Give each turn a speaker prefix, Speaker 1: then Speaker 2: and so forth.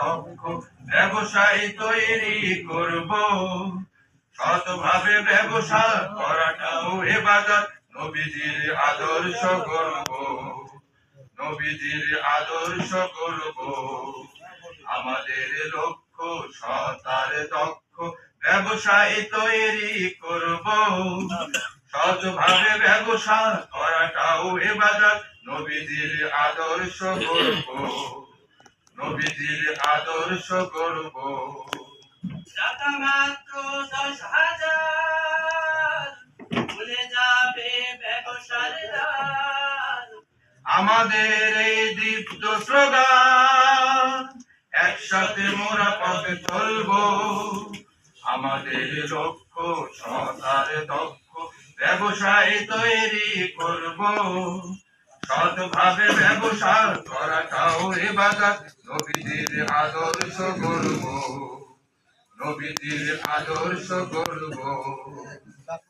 Speaker 1: দক্ষ ব্যবসায়ী তৈরি করব। সৎভাবে ব্যবসা করাটাও এবাদত, নবীজির আদর্শ করব, নবীজির আদর্শ করব। আমাদের লক্ষ্য সৎ আর দক্ষ ব্যবসায়ী তৈরি করব। সৎভাবে ব্যবসা করাটাও ইবাদত, নবীজির আদর্শ করব, নবীজির আদর্শ করব।
Speaker 2: টাকা মাত্র 10,000, ভুলে যাবে ব্যবসার লাল।
Speaker 1: আমাদের এই দীপ্ত স্লোগান, একসাথে মোরা পথে চলব। আমাদের লক্ষ্য সৎ আর দক্ষ ব্যবসায়ী তৈরি করব। সৎভাবে ব্যবসা করাটাও ইবাদত, নবীজির আদর্শ করব, নবীজির আদর্শ করব।